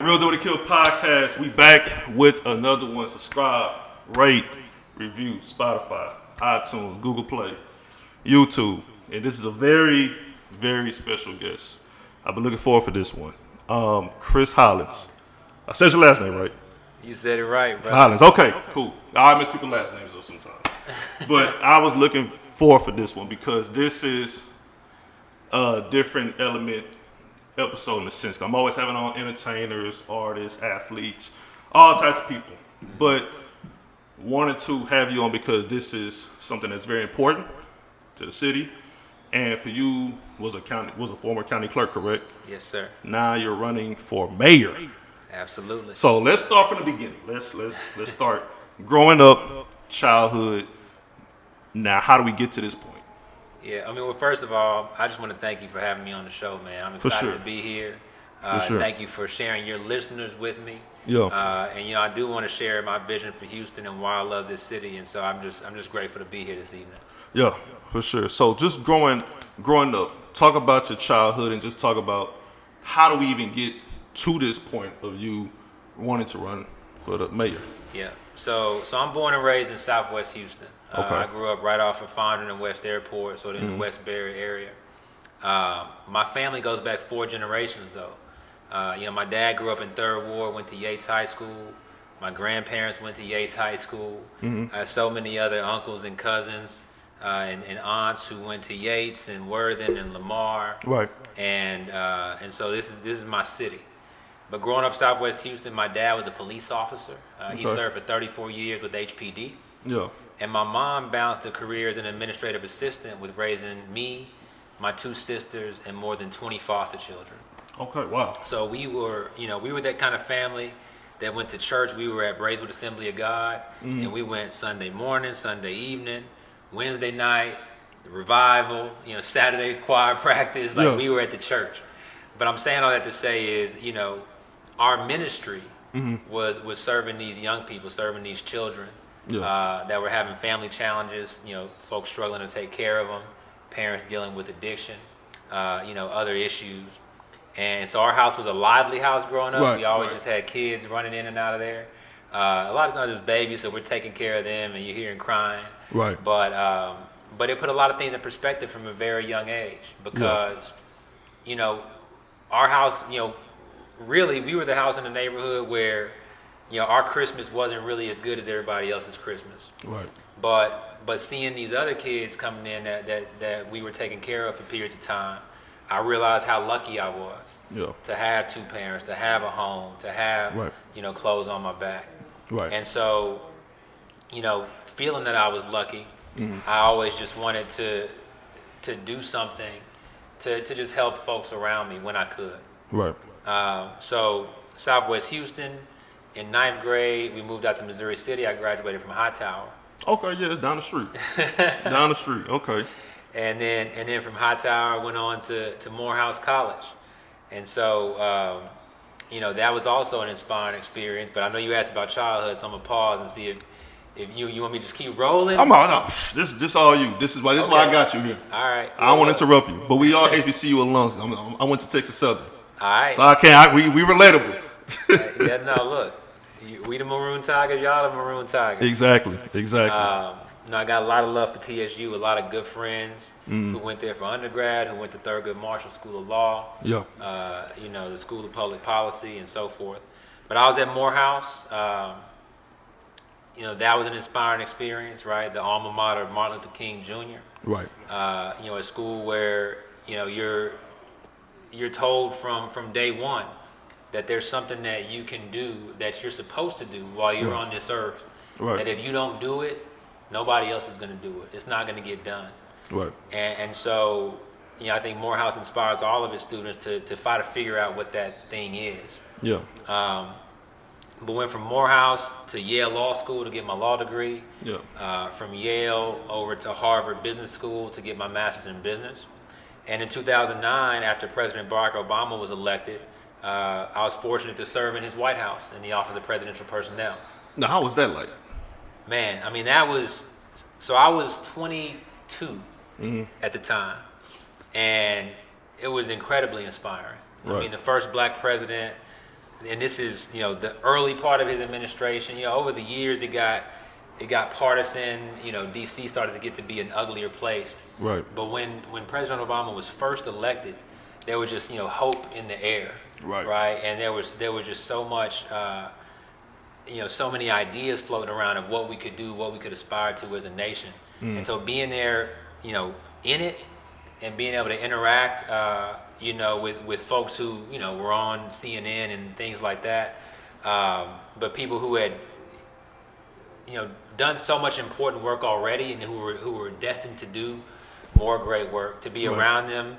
Real Deal with Akil podcast. We back with another one. Subscribe, rate, review, Spotify, iTunes, Google Play, YouTube. And this is a very, very special guest. I've been looking forward for this one. Chris Hollins. I said your last name, right? You said it right, bro. Hollins. Okay, cool. I miss people's last names though sometimes. But I was looking forward for this one because this is a different element episode in a sense. I'm always having on entertainers, artists, athletes, all types of people. But wanted to have you on because this is something that's very important to the city. And for you, was a former county clerk, correct? Yes, sir. Now you're running for mayor. Absolutely. So let's start from the beginning. Let's start growing up, childhood. Now, how do we get to this point? Yeah, I mean, well, first of all, I just want to thank you for having me on the show, man. I'm excited to be here. Thank you for sharing your listeners with me. Yeah. And I do want to share my vision for Houston and why I love this city, and so I'm just grateful to be here this evening. Yeah, for sure. So just growing up, talk about your childhood and just talk about how do we even get to this point of you wanting to run for the mayor. Yeah. So I'm born and raised in Southwest Houston. Okay. I grew up right off of Fondren and West Airport, so in the West Barry area. My family goes back 4 generations, though. My dad grew up in Third Ward, went to Yates High School. My grandparents went to Yates High School. So many other uncles and cousins and aunts who went to Yates and Worthing and Lamar. Right. And so this is my city. But growing up Southwest Houston, my dad was a police officer. He served for 34 years with HPD. Yeah. And my mom balanced a career as an administrative assistant with raising me, my 2 sisters, and more than 20 foster children. Okay, wow. So we were that kind of family that went to church. We were at Braeswood Assembly of God, and we went Sunday morning, Sunday evening, Wednesday night, the revival, Saturday choir practice. We were at the church. But I'm saying all that to say is, our ministry was serving these young people, serving these children. Yeah. That were having family challenges, folks struggling to take care of them, parents dealing with addiction, other issues. And so our house was a lively house growing up. We always just had kids running in and out of there. A lot of times it was babies, so we're taking care of them, and you're hearing crying. Right. But it put a lot of things in perspective from a very young age because, our house, really we were the house in the neighborhood where our Christmas wasn't really as good as everybody else's Christmas. Right. But seeing these other kids coming in that we were taking care of for periods of time, I realized how lucky I was to have 2 parents, to have a home, to have clothes on my back. Right. And so, feeling that I was lucky, I always just wanted to do something to just help folks around me when I could. Right. So Southwest Houston. In 9th grade, we moved out to Missouri City. I graduated from Hightower. Okay, yeah, it's down the street. Down the street, okay. And then from Hightower, I went on to Morehouse College. And so, that was also an inspiring experience. But I know you asked about childhood, so I'm going to pause and see if you want me to just keep rolling. No, this all you. This is why I got you here. All right. I don't want to interrupt you, but we are HBCU alums. I went to Texas Southern. All right. So we relatable. Yeah, no, look. We the Maroon Tigers, y'all the Maroon Tigers. Exactly. I got a lot of love for TSU, a lot of good friends who went there for undergrad, who went to Thurgood Marshall School of Law, the School of Public Policy and so forth. But I was at Morehouse. That was an inspiring experience, right? The alma mater of Martin Luther King Jr. Right. A school where, you're told from day one that there's something that you can do that you're supposed to do while you're on this earth. Right. That if you don't do it, nobody else is going to do it. It's not going to get done. Right. And so, I think Morehouse inspires all of its students to try to figure out what that thing is. Yeah. But went from Morehouse to Yale Law School to get my law degree. Yeah. From Yale over to Harvard Business School to get my master's in business. And in 2009, after President Barack Obama was elected, I was fortunate to serve in his White House in the Office of Presidential Personnel. Now, how was that like? Man, I mean, I was 22 at the time, and it was incredibly inspiring. Right. I mean, the first black president and this is the early part of his administration. Over the years it got partisan. DC started to get to be an uglier place. Right. But when President Obama was first elected, there was just hope in the air. Right. Right. And there was just so much so many ideas floating around of what we could do, what we could aspire to as a nation. And so being there, in it, and being able to interact, with folks who, were on CNN and things like that, but people who had, done so much important work already and who were destined to do more great work, to be around them.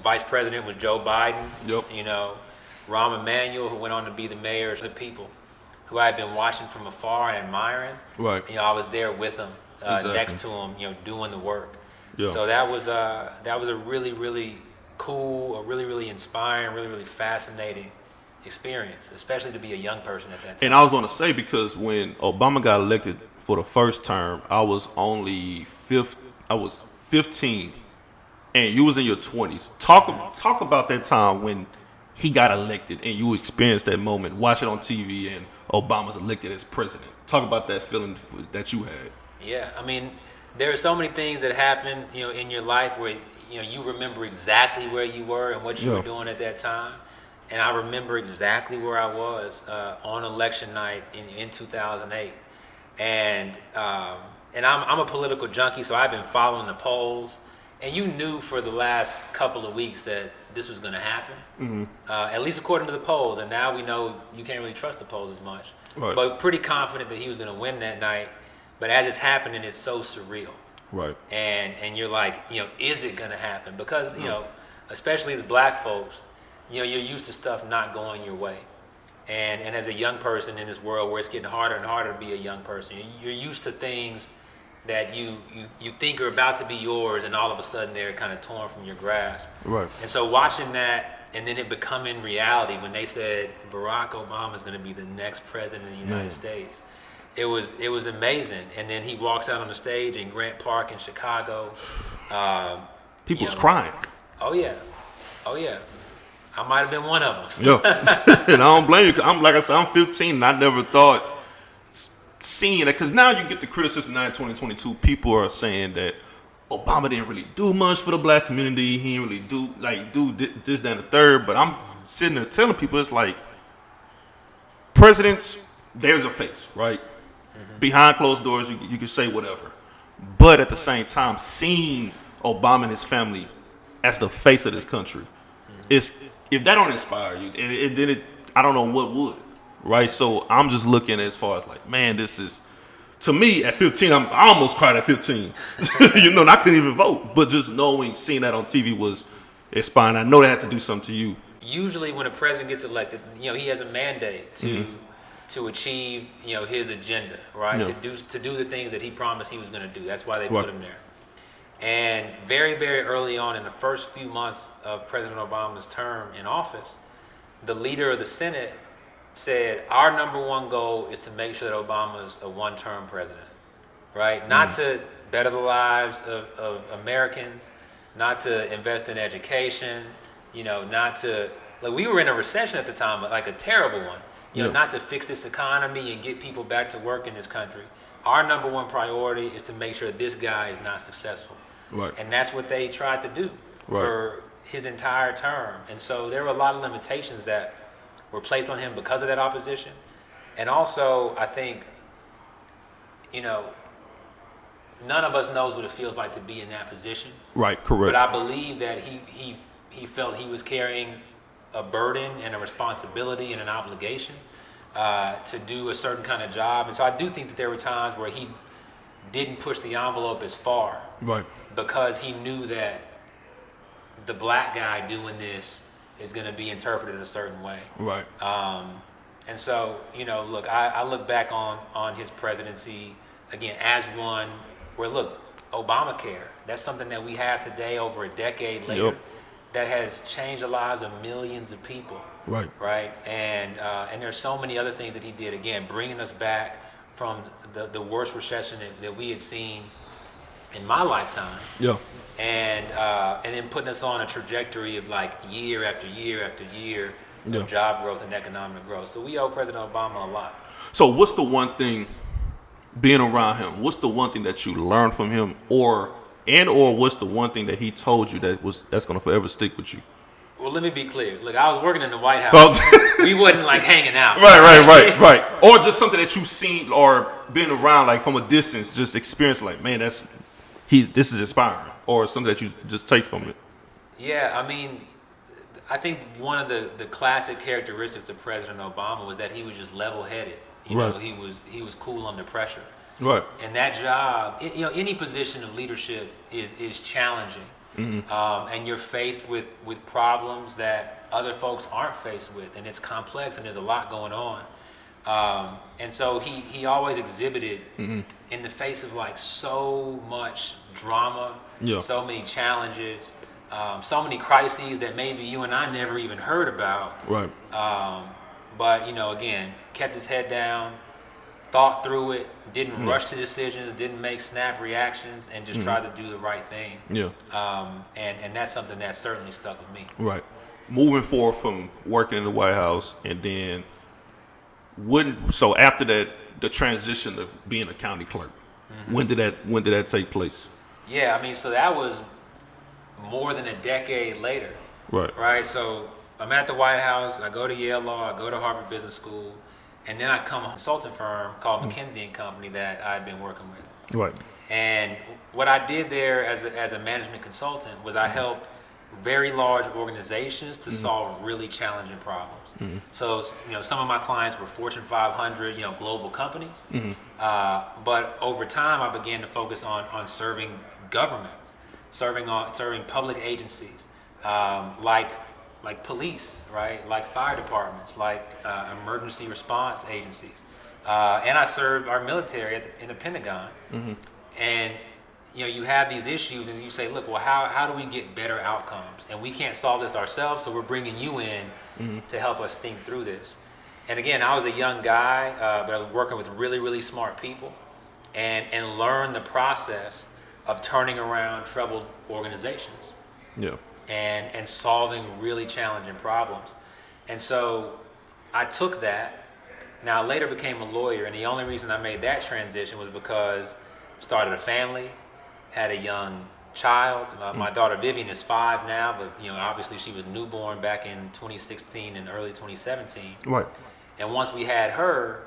Vice President was Joe Biden. Yep. Rahm Emanuel, who went on to be the mayor of the people, who I had been watching from afar and admiring. Right. I was there with him, Exactly. next to him, doing the work. Yeah. So that was a really, really cool, a really, really inspiring, really, really fascinating experience, especially to be a young person at that time. And I was going to say, because when Obama got elected for the first term, I was 15, and you was in your 20s. Talk about that time when he got elected and you experienced that moment, watch it on TV, and Obama's elected as president. Talk about that feeling that you had. Yeah, I mean, there are so many things that happen, in your life where, you remember exactly where you were and what you were doing at that time. And I remember exactly where I was on election night in 2008. And I'm a political junkie, so I've been following the polls. And you knew for the last couple of weeks that this was going to happen, at least according to the polls. And now we know you can't really trust the polls as much. Right. But pretty confident that he was going to win that night. But as it's happening, it's so surreal. Right. And you're like, is it going to happen? Because, especially as black folks, you're used to stuff not going your way. And as a young person in this world where it's getting harder and harder to be a young person, you're used to things that you think are about to be yours, and all of a sudden they're kind of torn from your grasp. Right. And so watching that, and then it becoming reality when they said Barack Obama is going to be the next president of the United States, it was amazing. And then he walks out on the stage in Grant Park in Chicago. People was crying. Oh yeah. I might have been one of them. Yeah. And I don't blame you. Like I said, I'm 15 and I never thought seeing that, because now you get the criticism now in 2022. People are saying that Obama didn't really do much for the black community. He didn't really do this, that, and the third. But I'm sitting there telling people, it's like, presidents, there's a face, right? Behind closed doors, you can say whatever. But at the same time, seeing Obama and his family as the face of this country, if that don't inspire you, then I don't know what would, right? So I'm just looking as far as like, man, this is, to me at 15, I almost cried at 15. And I couldn't even vote, but just seeing that on TV was inspiring. I know that had to do something to you. Usually when a president gets elected, he has a mandate to achieve, his agenda, right? Yeah. To do the things that he promised he was going to do. That's why they put him there. And very, very early on in the first few months of President Obama's term in office, the leader of the Senate said, our number one goal is to make sure that Obama's a one-term president, right? Not to better the lives of Americans, not to invest in education, not to, like, we were in a recession at the time, like a terrible one, not to fix this economy and get people back to work in this country. Our number one priority is to make sure this guy is not successful. Right. And that's what they tried to do for his entire term. And so there were a lot of limitations that were placed on him because of that opposition. And also, I think, none of us knows what it feels like to be in that position. Right, correct. But I believe that he felt he was carrying a burden and a responsibility and an obligation to do a certain kind of job. And so I do think that there were times where he didn't push the envelope as far. Right. Because he knew that the black guy doing this is going to be interpreted a certain way. Right. And so, look, I look back on his presidency, again, as one where, look, Obamacare, that's something that we have today over a decade later that has changed the lives of millions of people. Right. Right. And there's so many other things that he did, again, bringing us back from the worst recession that we had seen in my lifetime. Yeah. And then putting us on a trajectory of like year after year after year Yeah. of job growth and economic growth. So we owe President Obama a lot. So what's the one thing, being around him, what's the one thing that you learned from him, or what's the one thing that he told you that's gonna forever stick with you? Well, let me be clear. Look, I was working in the White House. Oh. We wasn't like hanging out. Right. Or just something that you've seen or been around, like from a distance, just experience, like, man, this is inspiring, or something that you just take from it. Yeah, I mean, I think one of the classic characteristics of President Obama was that he was just level-headed. You know, he was cool under pressure. Right. And that job, any position of leadership is challenging. And you're faced with problems that other folks aren't faced with, and it's complex, and there's a lot going on. And so he always exhibited in the face of like so much drama, so many challenges, so many crises that maybe you and I never even heard about. Right. But again, kept his head down, thought through it, didn't rush to decisions, didn't make snap reactions, and just tried to do the right thing. Yeah. And that's something that certainly stuck with me. Right. Moving forward from working in the White House, and then so after that, the transition to being a county clerk, when did that take place? Yeah, I mean, so that was more than a decade later. Right. So I'm at the White House. I go to Yale Law. I go to Harvard Business School. And then I come a consulting firm called McKinsey & Company that I've been working with. Right. And what I did there as a management consultant was I helped very large organizations to solve really challenging problems. So, some of my clients were Fortune 500, global companies. But over time, I began to focus on serving governments, serving public agencies, like police, right? Like fire departments, like emergency response agencies. And I served our military in the Pentagon. And you have these issues and you say, look, well, how do we get better outcomes? And we can't solve this ourselves, so we're bringing you in to help us think through this. And again, I was a young guy, but I was working with really, really smart people and learned the process of turning around troubled organizations. Yeah. And solving really challenging problems. And so I took that. Now I later became a lawyer, and the only reason I made that transition was because I started a family, had a young child. My daughter Vivian is 5 now, but obviously she was newborn back in 2016 and early 2017. Right. And once we had her,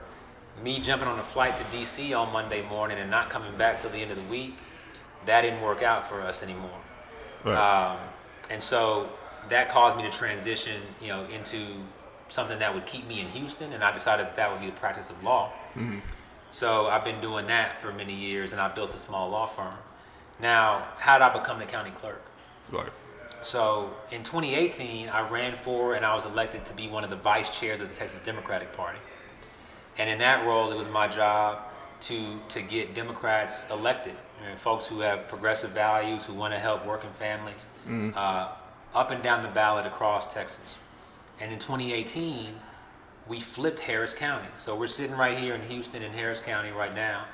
me jumping on a flight to DC on Monday morning and not coming back till the end of the week, that didn't work out for us anymore. Right. And so that caused me to transition, into something that would keep me in Houston, and I decided that would be the practice of law. So I've been doing that for many years, and I built a small law firm. Now, how did I become the county clerk? Right. So in 2018, I ran for and I was elected to be one of the vice chairs of the Texas Democratic Party. And in that role, it was my job to get Democrats elected, folks who have progressive values, who want to help working families, up and down the ballot across Texas. And in 2018, we flipped Harris County. So we're sitting right here in Houston in Harris County right now.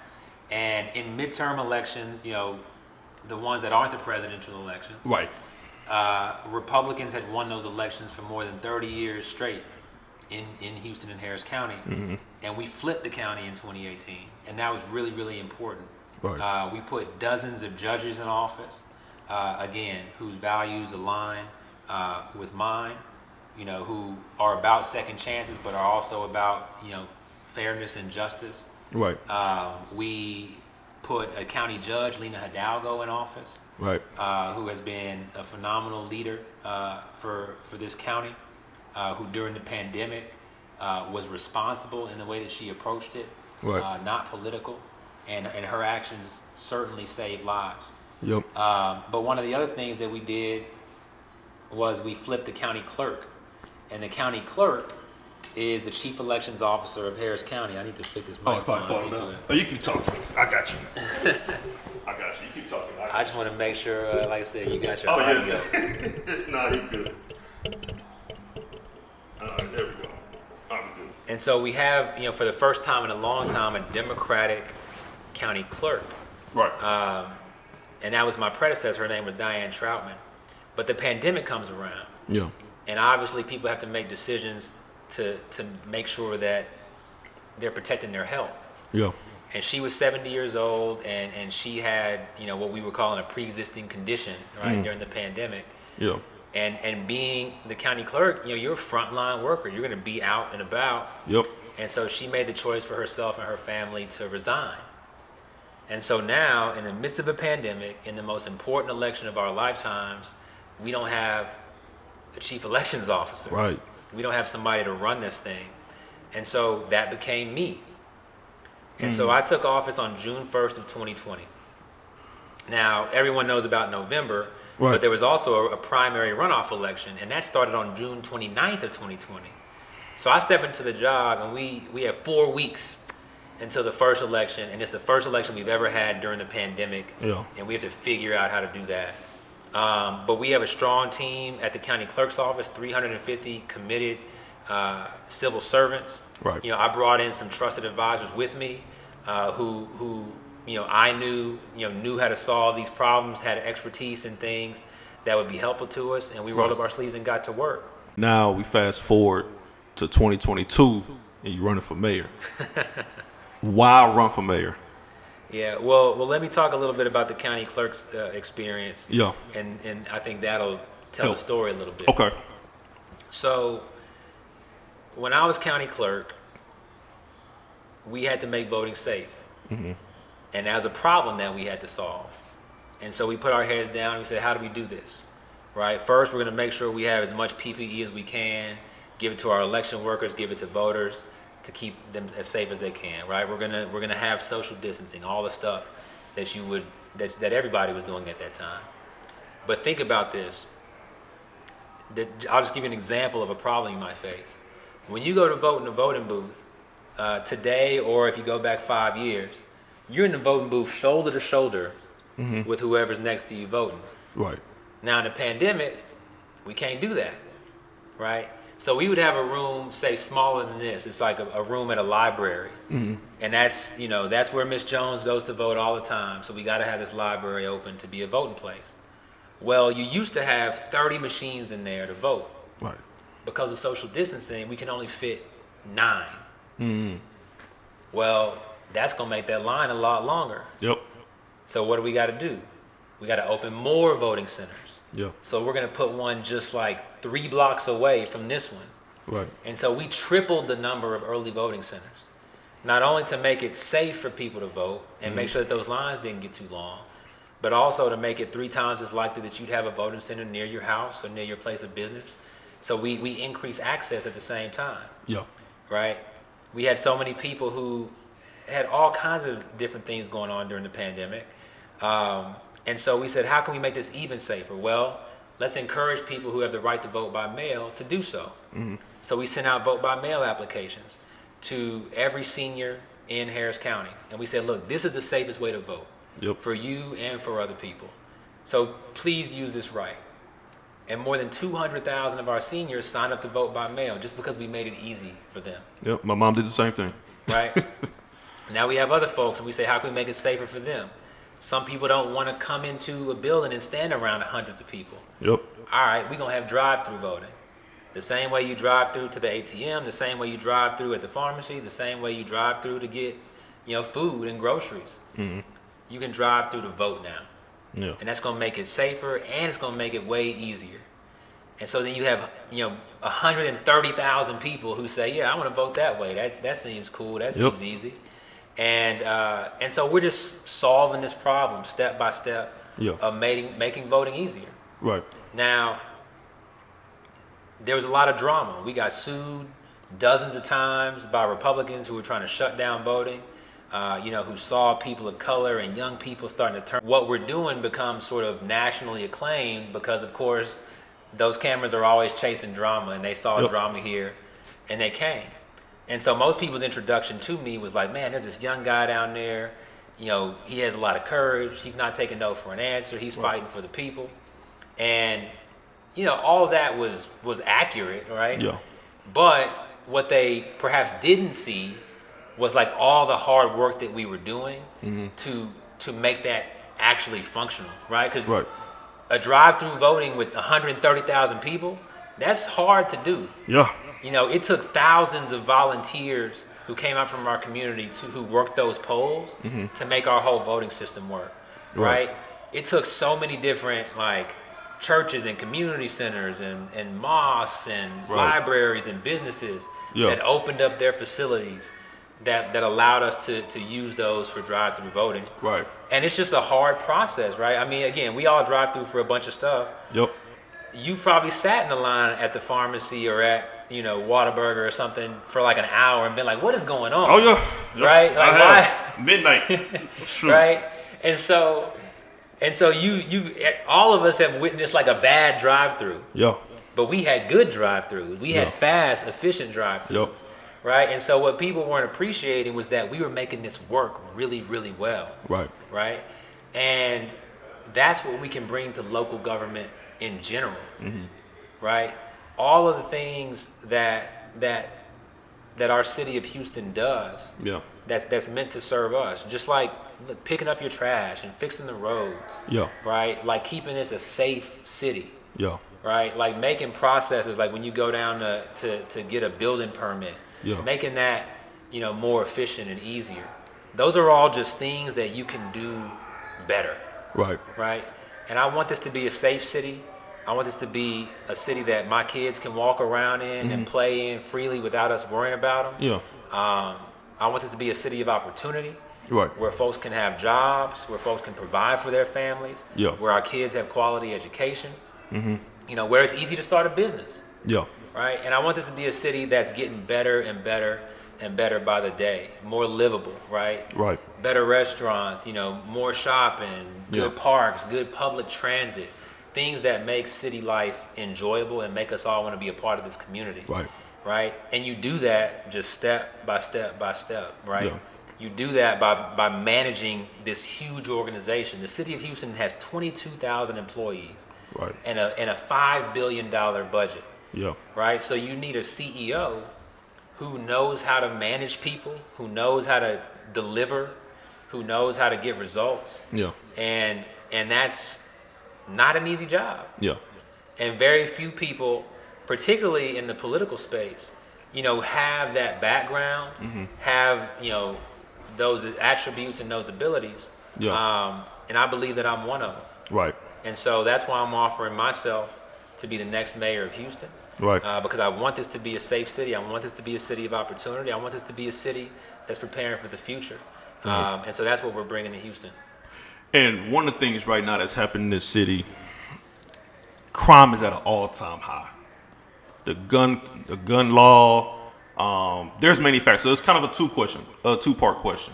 And in midterm elections, the ones that aren't the presidential elections, Right. Republicans had won those elections for more than 30 years straight in Houston and Harris County. And we flipped the county in 2018. And that was really, really important. Right. We put dozens of judges in office, again, whose values align with mine, who are about second chances, but are also about, fairness and justice. Right. We put a county judge, Lena Hidalgo, in office, Right. who has been a phenomenal leader for this county, who during the pandemic was responsible in the way that she approached it, Right. not political, and her actions certainly saved lives. Yep. But one of the other things that we did was we flipped the county clerk, and the county clerk is the chief elections officer of Harris County. I need to fix this Oh, it's microphone. probably falling down. Oh, you keep talking. I got you. I got you. You keep talking. I just want to make sure, like I said, you got your Oh, audio. yeah. Nah, you good. All right, there we go. I'm good. And so we have, for the first time in a long time, a Democratic county clerk. Right. And that was my predecessor. Her name was Diane Troutman. But the pandemic comes around. Yeah. and obviously people have to make decisions to make sure that they're protecting their health. Yeah. And she was 70 years old, and she had, what we were calling a pre-existing condition, right, during the pandemic. Yeah. And being the county clerk, you're a frontline worker. You're going to be out and about. Yep. And so she made the choice for herself and her family to resign. And so now, in the midst of a pandemic, in the most important election of our lifetimes, we don't have a chief elections officer. Right. We don't have somebody to run this thing. And so that became me. And so I took office on June 1st of 2020. Now, everyone knows about November, right. But there was also a primary runoff election, and that started on June 29th of 2020. So I stepped into the job, and we have 4 weeks until the first election, and it's the first election we've ever had during the pandemic, and we have to figure out how to do that. But we have a strong team at the county clerk's office, 350 committed civil servants. Right. I brought in some trusted advisors with me, who I knew how to solve these problems, had expertise in things that would be helpful to us, and we rolled up our sleeves and got to work. Now we fast forward to 2022, and you're running for mayor. Why run for mayor? Yeah, well, let me talk a little bit about the county clerk's experience. Yeah. And I think that'll tell the story a little bit. Okay. So, when I was county clerk, we had to make voting safe. Mm-hmm. And that was a problem that we had to solve. And so we put our heads down and we said, how do we do this? Right? First, we're going to make sure we have as much PPE as we can, give it to our election workers, give it to voters to keep them as safe as they can, right? We're gonna have social distancing, all the stuff that everybody was doing at that time. But think about this. I'll just give you an example of a problem you might face. When you go to vote in a voting booth today, or if you go back 5 years, you're in the voting booth shoulder to shoulder with whoever's next to you voting. Right. Now in the pandemic, we can't do that, right? So we would have a room, say, smaller than this. It's like a room at a library. Mm-hmm. And that's where Miss Jones goes to vote all the time. So we got to have this library open to be a voting place. Well, you used to have 30 machines in there to vote. Right. Because of social distancing, we can only fit 9. Mm-hmm. Well, that's going to make that line a lot longer. Yep. So what do we got to do? We got to open more voting centers. Yeah. So we're going to put one just like 3 blocks away from this one. Right. And so we tripled the number of early voting centers, not only to make it safe for people to vote and make sure that those lines didn't get too long, but also to make it 3 times as likely that you'd have a voting center near your house or near your place of business. So we increase access at the same time. Yeah. Right? We had so many people who had all kinds of different things going on during the pandemic. And so we said, how can we make this even safer? Well, let's encourage people who have the right to vote by mail to do so. Mm-hmm. So we sent out vote by mail applications to every senior in Harris County. And we said, look, this is the safest way to vote for you and for other people. So please use this right. And more than 200,000 of our seniors signed up to vote by mail just because we made it easy for them. Yep, my mom did the same thing. Right? Now we have other folks, and we say, how can we make it safer for them? Some people don't want to come into a building and stand around hundreds of people. Yep. All right, we're going to have drive-through voting. The same way you drive through to the ATM, the same way you drive through at the pharmacy, the same way you drive through to get, food and groceries. Mm-hmm. You can drive through to vote now. Yeah. And that's going to make it safer, and it's going to make it way easier. And so then you have, 130,000 people who say, yeah, I want to vote that way. That seems cool. That seems easy. And so we're just solving this problem step by step of making voting easier. Right. Now, there was a lot of drama. We got sued dozens of times by Republicans who were trying to shut down voting, who saw people of color and young people starting to turn. What we're doing becomes sort of nationally acclaimed because, of course, those cameras are always chasing drama, and they saw drama here, and they came. And so most people's introduction to me was like, man, there's this young guy down there. He has a lot of courage. He's not taking no for an answer. He's fighting for the people. And, all of that was accurate, right? Yeah. But what they perhaps didn't see was like all the hard work that we were doing to make that actually functional, right? Because a drive-through voting with 130,000 people, That's hard to do. Yeah. You know, it took thousands of volunteers who came out from our community who worked those polls to make our whole voting system work, right? It took so many different like churches and community centers and mosques and libraries and businesses that opened up their facilities that allowed us to use those for drive-through voting. Right. And it's just a hard process, right? I mean, again, we all drive through for a bunch of stuff. Yep. You probably sat in the line at the pharmacy or at, you know, Whataburger or something for like an hour and been like, what is going on? Oh yeah. Right? Like why? Midnight. True. Right? And so you all of us have witnessed like a bad drive-through. Yeah. But we had good drive-throughs. We had fast, efficient drive-throughs. Yep. Right? And so what people weren't appreciating was that we were making this work really, really well. Right. Right? And that's what we can bring to local government in general. Right? All of the things that our city of Houston does that's meant to serve us, just like picking up your trash and fixing the roads, right? Like keeping this a safe city, right? Like making processes, like when you go down to get a building permit, making that, you know, more efficient and easier. Those are all just things that you can do better, right? And I want this to be a safe city. I want this to be a city that my kids can walk around in and play in freely without us worrying about them. I want this to be a city of opportunity, where folks can have jobs, where folks can provide for their families, where our kids have quality education, you know, where it's easy to start a business, right? And I want this to be a city that's getting better and better and better by the day, more livable, right? Better restaurants, you know, more shopping, good parks, good public transit. Things that make city life enjoyable and make us all want to be a part of this community. Right? And you do that just step by step by step, right? You do that by managing this huge organization. The city of Houston has 22,000 employees and a $5 billion budget. Right? So you need a CEO who knows how to manage people, who knows how to deliver, who knows how to get results. And that's not an easy job. And very few people, particularly in the political space, you know, have that background, have, you know, those attributes and those abilities. And I believe that I'm one of them. And so that's why I'm offering myself to be the next mayor of Houston. Because I want this to be a safe city. I want this to be a city of opportunity. I want this to be a city that's preparing for the future. And so that's what we're bringing to Houston. And one of the things right now that's happening in this city, crime is at an all-time high. The gun law, there's many factors. So it's kind of a two-part question.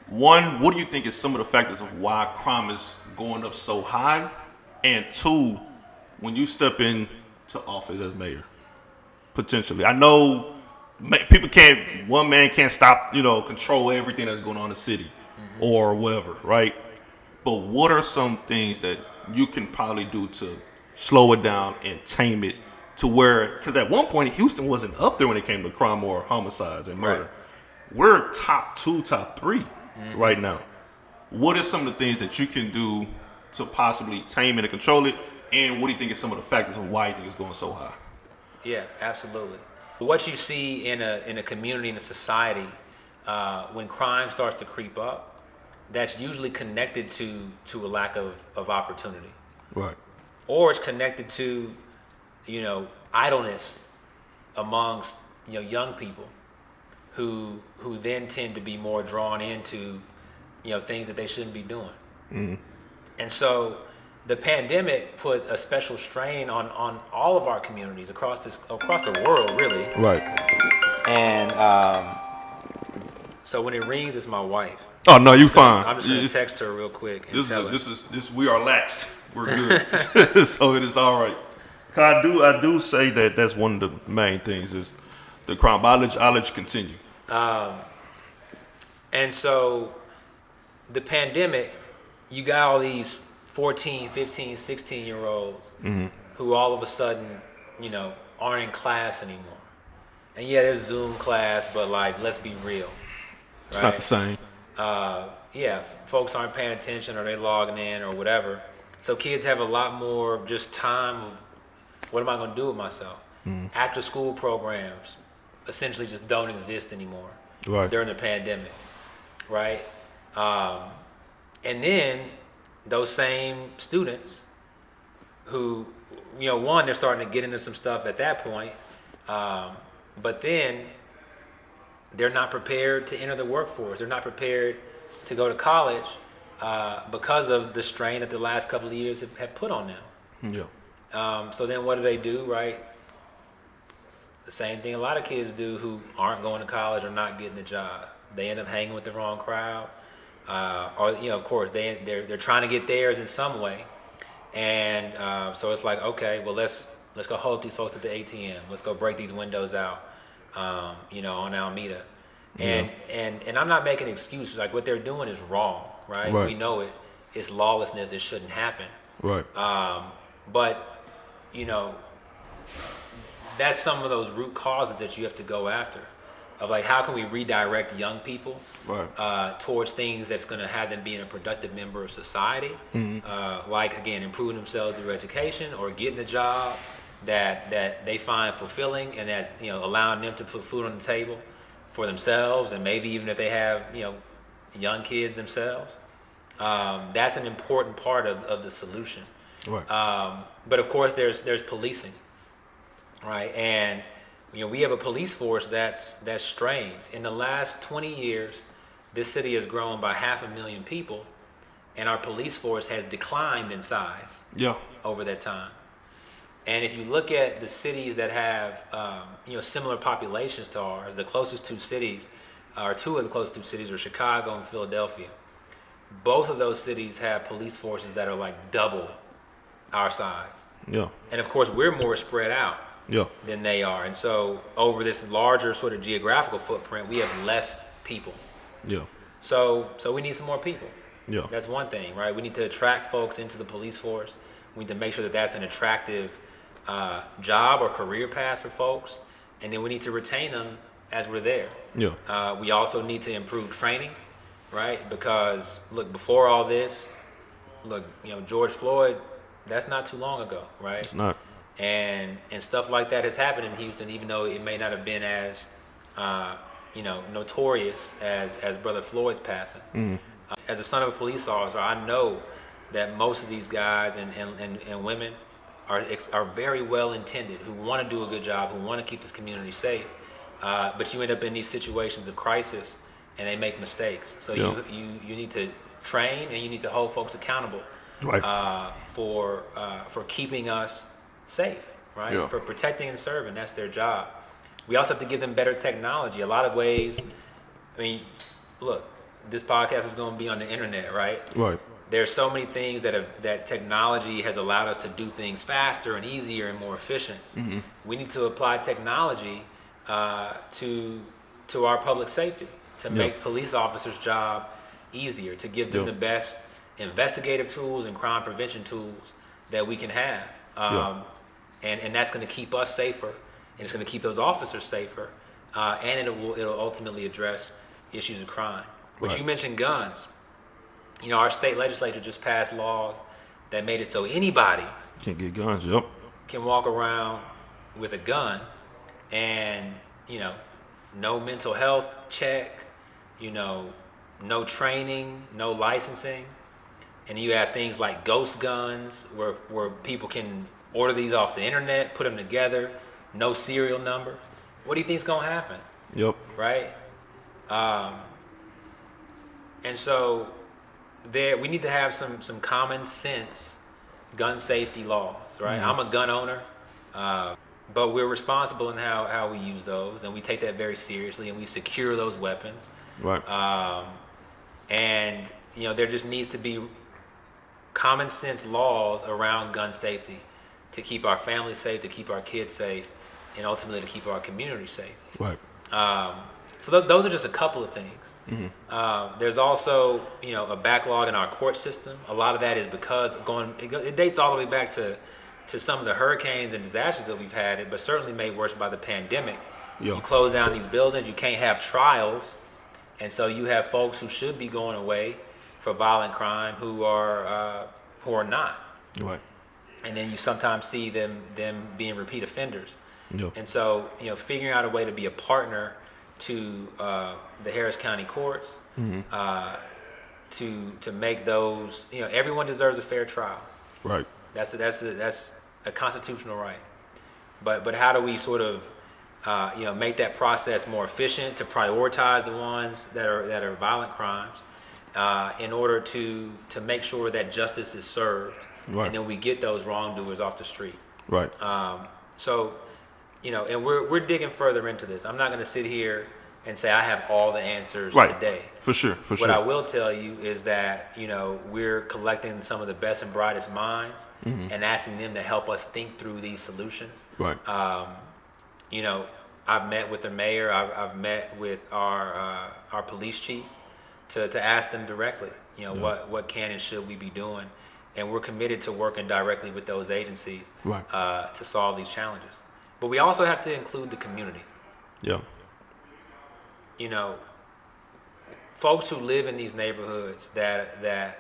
One, what do you think is some of the factors of why crime is going up so high? And two, when you step into office as mayor, potentially, I know one man can't stop, you know, control everything that's going on in the city. Or whatever, right? But what are some things that you can probably do to slow it down and tame it to where, because at one point Houston wasn't up there when it came to crime or homicides and murder. We're top 2, top 3 right now. What are some of the things that you can do to possibly tame it and control it? And what do you think is some of the factors of why you think it's going so high? Yeah, absolutely. What you see in a community, in a society, when crime starts to creep up, that's usually connected to a lack of opportunity. Or it's connected to, you know, idleness amongst, you know, young people who then tend to be more drawn into, you know, things that they shouldn't be doing. And so the pandemic put a special strain on all of our communities across the world, really. And so when it rings, it's my wife. Oh no, you fine. I'm just gonna text her real quick. And we are laxed. We're good. So it is all right. I do say that that's one of the main things is the crime. But I'll let you continue. And so the pandemic, you got all these 14, 15, 16-year-olds who all of a sudden, you know, aren't in class anymore. And yeah, there's Zoom class, but like, let's be real. It's not the same. Folks aren't paying attention or they logging in or whatever. So kids have a lot more just time What am I going to do with myself? After school programs essentially just don't exist anymore during the pandemic, right? And then those same students who, one, they're starting to get into some stuff at that point, but then they're not prepared to enter the workforce. They're not prepared to go to college because of the strain that the last couple of years have put on them. Yeah. So then what do, right? The same thing a lot of kids do who aren't going to college or not getting a job. They end up hanging with the wrong crowd. Or of course, they're trying to get theirs in some way. And so it's like, okay, well, let's go hold these folks at the ATM. Let's go break these windows out, on Alameda. And I'm not making excuses. Like, what they're doing is wrong, right? We know it. It's lawlessness. It shouldn't happen. Right. But, that's some of those root causes that you have to go after. Of like, how can we redirect young people towards things that's going to have them being a productive member of society? Like, again, improving themselves through education or getting a job that they find fulfilling and that's, allowing them to put food on the table for themselves, and maybe even if they have, young kids themselves. That's an important part of the solution. Right. But of course, there's policing, right? And we have a police force that's strained. In the last 20 years, this city has grown by 500,000 people, and our police force has declined in size over that time. And if you look at the cities that have similar populations to ours, the closest two cities, or two of the closest two cities, are Chicago and Philadelphia. Both of those cities have police forces that are like double our size. Yeah. And of course, we're more spread out than they are. And so over this larger sort of geographical footprint, we have less people. Yeah. So we need some more people. Yeah. That's one thing, right? We need to attract folks into the police force. We need to make sure that that's an attractive job or career path for folks. And then we need to retain them as we're there. Yeah. We also need to improve training, right? Because, look, before all this, George Floyd, that's not too long ago, right? It's not. And stuff like that has happened in Houston, even though it may not have been as, notorious as Brother Floyd's passing. As a son of a police officer, I know that most of these guys and women are very well intended, who want to do a good job, who want to keep this community safe. But you end up in these situations of crisis, and they make mistakes. So you need to train, and you need to hold folks accountable for keeping us safe, right? Yeah. For protecting and serving. That's their job. We also have to give them better technology. A lot of ways. I mean, look, this podcast is going to be on the internet, right? Right. There's so many things that technology has allowed us to do things faster and easier and more efficient. We need to apply technology to our public safety, to make police officers' job easier, to give them the best investigative tools and crime prevention tools that we can have. And that's going to keep us safer, and it's going to keep those officers safer, and it'll ultimately address issues of crime. But you mentioned guns. Our state legislature just passed laws that made it so anybody can get guns. Can walk around with a gun, and no mental health check, no training, no licensing, and you have things like ghost guns where people can order these off the internet, put them together, no serial number. What do you think is gonna happen? Right. And so we need to have some common sense gun safety laws, right? I'm a gun owner, but we're responsible in how we use those, and we take that very seriously, and we secure those weapons. Right. And there just needs to be common sense laws around gun safety to keep our families safe, to keep our kids safe, and ultimately to keep our community safe. Right. So those are just a couple of things. There's also, a backlog in our court system. A lot of that is because it dates all the way back to some of the hurricanes and disasters that we've had, but certainly made worse by the pandemic. You close down these buildings, you can't have trials, and so you have folks who should be going away for violent crime who are not. Right. and then you sometimes see them being repeat offenders. Yeah. And so, figuring out a way to be a partner to the Harris County courts, to make those, everyone deserves a fair trial. Right. That's a constitutional right. But how do we sort of make that process more efficient, to prioritize the ones that are violent crimes, in order to make sure that justice is served, Right. and then we get those wrongdoers off the street. Right. So, and we're digging further into this. I'm not going to sit here and say I have all the answers today. For sure. What I will tell you is that, we're collecting some of the best and brightest minds and asking them to help us think through these solutions. Right. I've met with the mayor. I've met with our police chief to ask them directly, what can and should we be doing. And we're committed to working directly with those agencies to solve these challenges. But we also have to include the community. Yeah. Folks who live in these neighborhoods that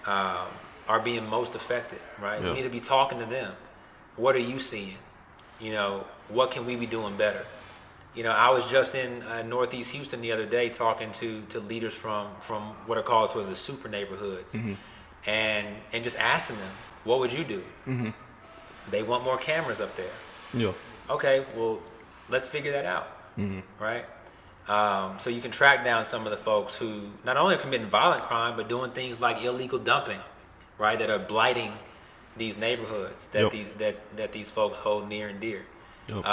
are being most affected, right? Yeah. We need to be talking to them. What are you seeing? What can we be doing better? I was just in Northeast Houston the other day talking to leaders from what are called sort of the super neighborhoods, and just asking them, what would you do? They want more cameras up there. Yeah. Okay, well, let's figure that out, right? So you can track down some of the folks who not only are committing violent crime, but doing things like illegal dumping, right? That are blighting these neighborhoods that these folks hold near and dear. Yep.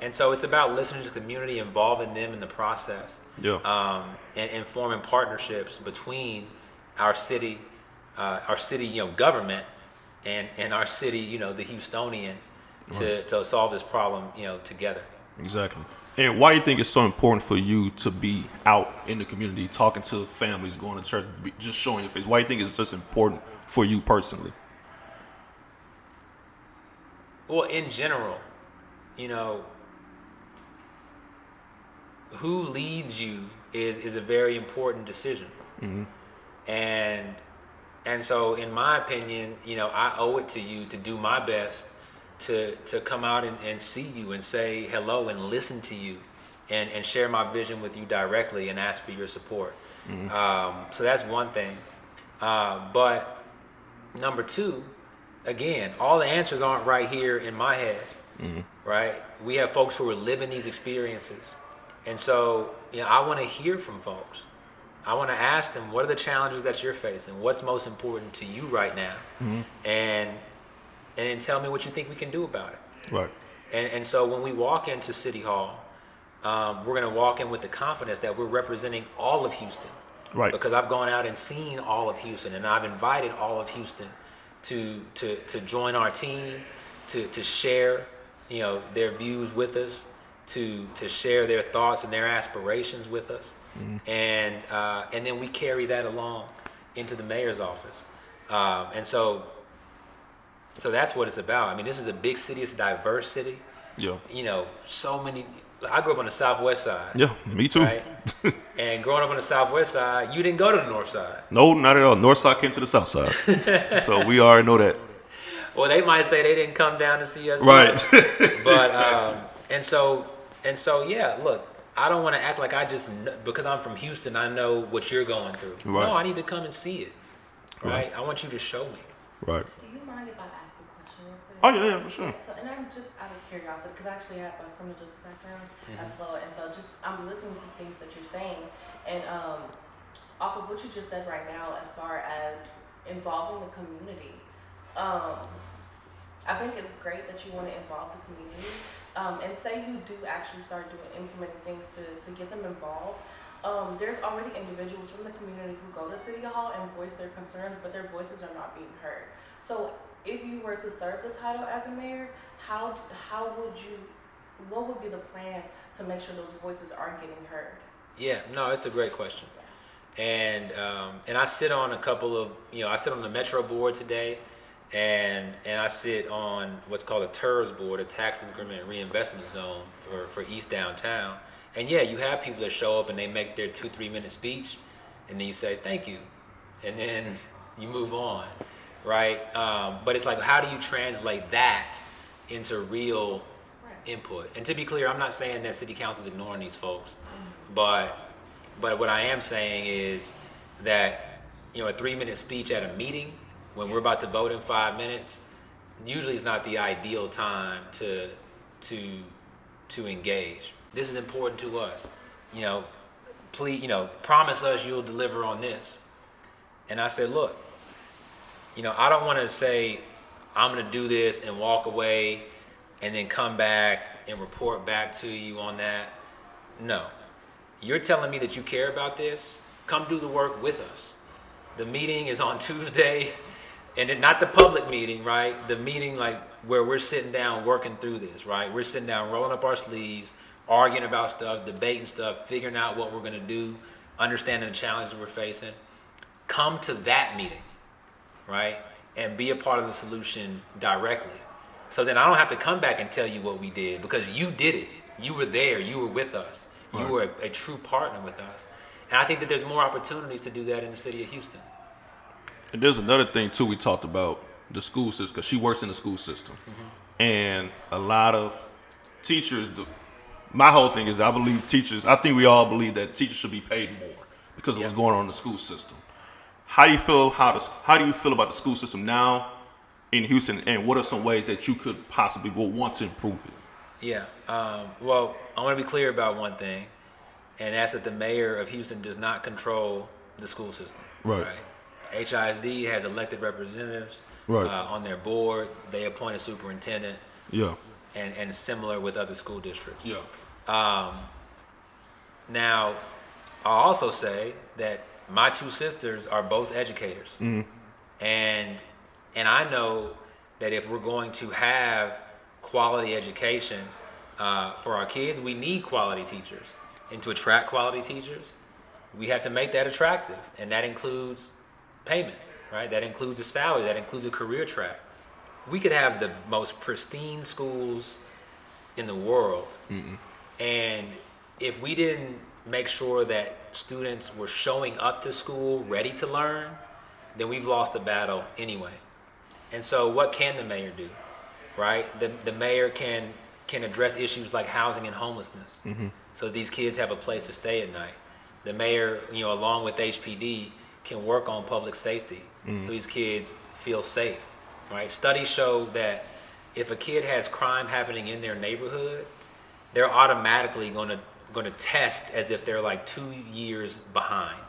And so it's about listening to the community, involving them in the process, and forming partnerships between our city government and our city, the Houstonians, to solve this problem, together. Exactly. And why do you think it's so important for you to be out in the community, talking to families, going to church, just showing your face? Why do you think it's just important for you personally? Well, in general, who leads you is a very important decision. And so, in my opinion, I owe it to you to do my best to come out and see you and say hello and listen to you and share my vision with you directly and ask for your support. So that's one thing. But number two, again, all the answers aren't right here in my head, right? We have folks who are living these experiences. And so, I want to hear from folks. I want to ask them, what are the challenges that you're facing? What's most important to you right now? And then tell me what you think we can do about it. Right. And so when we walk into City Hall, we're going to walk in with the confidence that we're representing all of Houston. Right. Because I've gone out and seen all of Houston, and I've invited all of Houston to join our team, to share, their views with us, to share their thoughts and their aspirations with us. And then we carry that along into the mayor's office. And so that's what it's about. I mean, this is a big city. It's a diverse city. Yeah. So many. I grew up on the Southwest side. Yeah, me too. Right? And growing up on the Southwest side, you didn't go to the North side. No, not at all. North side came to the South side. So we already know that. Well, they might say they didn't come down to see us. Right. But, and so, yeah, look, I don't want to act like because I'm from Houston, I know what you're going through. Right. No, I need to come and see it. Right? I want you to show me. Right. Do you mind if I ask a question real quick? Oh, yeah, for sure. So, and I'm just out of curiosity, because I actually have a criminal justice background as well, and so I'm listening to things that you're saying, and off of what you just said right now, as far as involving the community, I think it's great that you want to involve the community, and say you do actually start implementing things to get them involved. There's already individuals from the community who go to City Hall and voice their concerns, but their voices are not being heard. So if you were to serve the title as a mayor, what would be the plan to make sure those voices are getting heard? Yeah, no, it's a great question. And I sit on a couple of, I sit on the Metro board today, and I sit on what's called a TERS board, a Tax Increment Reinvestment Zone for East Downtown. And yeah, you have people that show up and they make their 2-3 minute speech, and then you say thank you, and then you move on. right? But it's like, how do you translate that into real input? And to be clear, I'm not saying that city council is ignoring these folks, but what I am saying is that, you know, a 3-minute speech at a meeting when we're about to vote in 5 minutes usually is not the ideal time to engage. This is important to us. You know, please, you know, promise us you'll deliver on this. And I said, look, you know, I don't want to say I'm going to do this and walk away and then come back and report back to you on that. No. You're telling me that you care about this. Come do the work with us. The meeting is on Tuesday, and not the public meeting, right? The meeting like where we're sitting down working through this, right? We're sitting down, rolling up our sleeves, arguing about stuff, debating stuff, figuring out what we're going to do, understanding the challenges we're facing. Come to that meeting, right? And be a part of the solution directly. So then I don't have to come back and tell you what we did, because you did it. You were there. You were with us. You were a true partner with us. And I think that there's more opportunities to do that in the city of Houston. And there's another thing too. We talked about the school system, because she works in the school system, and a lot of teachers. My whole thing is, I think we all believe that teachers should be paid more because of what's going on in the school system. How do you feel? How do you feel about the school system now in Houston, and what are some ways that you could possibly want to improve it? Yeah. Well, I want to be clear about one thing, and that's that the mayor of Houston does not control the school system. Right. HISD has elected representatives on their board. They appoint a superintendent. Yeah. And similar with other school districts. Yeah. Now, I'll also say that my two sisters are both educators. And I know that if we're going to have quality education for our kids, we need quality teachers. And to attract quality teachers, we have to make that attractive. And that includes payment, right? That includes a salary, that includes a career track. We could have the most pristine schools in the world. And if we didn't make sure that students were showing up to school ready to learn, then we've lost the battle anyway. And so what can the mayor do, right? The mayor can address issues like housing and homelessness. So these kids have a place to stay at night. The mayor, you know, along with HPD, can work on public safety so these kids feel safe, right? Studies show that if a kid has crime happening in their neighborhood, they're automatically going to test as if they're like 2 years behind,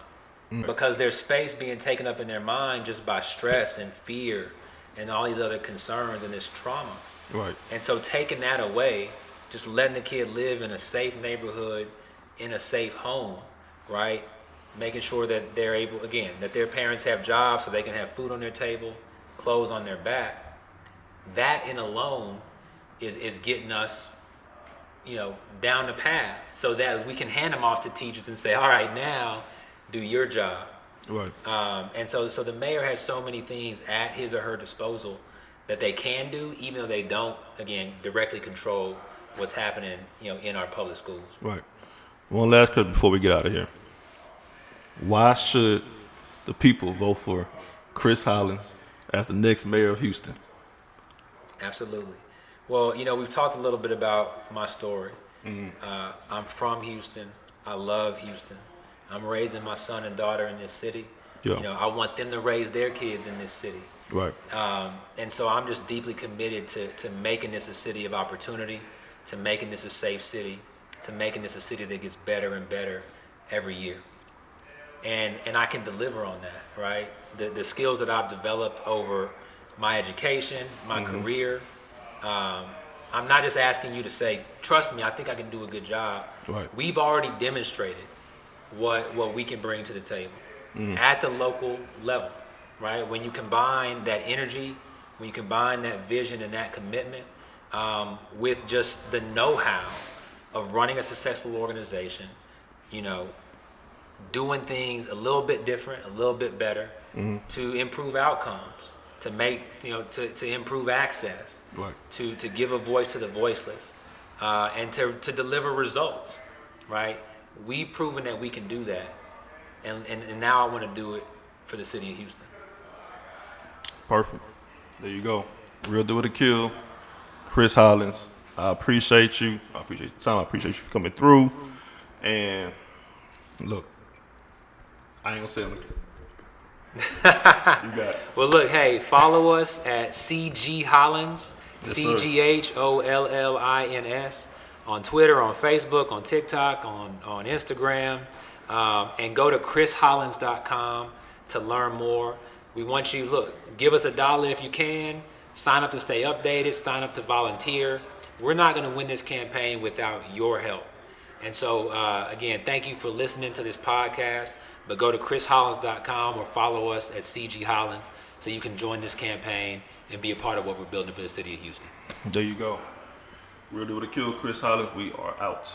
because there's space being taken up in their mind just by stress and fear and all these other concerns and this trauma. Right. And so taking that away, just letting the kid live in a safe neighborhood, in a safe home, right? Making sure that they're able, again, that their parents have jobs so they can have food on their table, clothes on their back. That in alone is getting us, you know, down the path so that we can hand them off to teachers and say, all right, now do your job. Right. And so the mayor has so many things at his or her disposal that they can do, even though they don't, again, directly control what's happening, you know, in our public schools. Right. One last question before we get out of here. Why should the people vote for Chris Hollins as the next mayor of Houston? Absolutely. Well, you know, we've talked a little bit about my story. I'm from Houston. I love Houston. I'm raising my son and daughter in this city. Yeah. You know, I want them to raise their kids in this city. Right. And so I'm just deeply committed to making this a city of opportunity, to making this a safe city, to making this a city that gets better and better every year. And I can deliver on that, right? The skills that I've developed over my education, my career. I'm not just asking you to say, trust me, I think I can do a good job. Right. We've already demonstrated what we can bring to the table at the local level, right? When you combine that energy, when you combine that vision and that commitment with just the know-how of running a successful organization, you know, doing things a little bit different, a little bit better to improve outcomes, to make, you know, to improve access, Right. to give a voice to the voiceless, and to deliver results, right? We've proven that we can do that, and now I want to do it for the city of Houston. Perfect. There you go. Real Deal with Akil, Chris Hollins. I appreciate you. I appreciate your time. I appreciate you for coming through. And look, I ain't gonna say anything. You got it. Well, look, hey, follow us at CG Hollins, Yes, sir. CGHOLLINS, on Twitter, on Facebook, on TikTok, on Instagram, and go to chrishollins.com to learn more. We want you, look, give us $1 if you can, sign up to stay updated, sign up to volunteer. We're not going to win this campaign without your help. And so, again, thank you for listening to this podcast. But go to chrishollins.com or follow us at CG Hollins so you can join this campaign and be a part of what we're building for the city of Houston. There you go. Real Deal with Akil, Chris Hollins. We are out.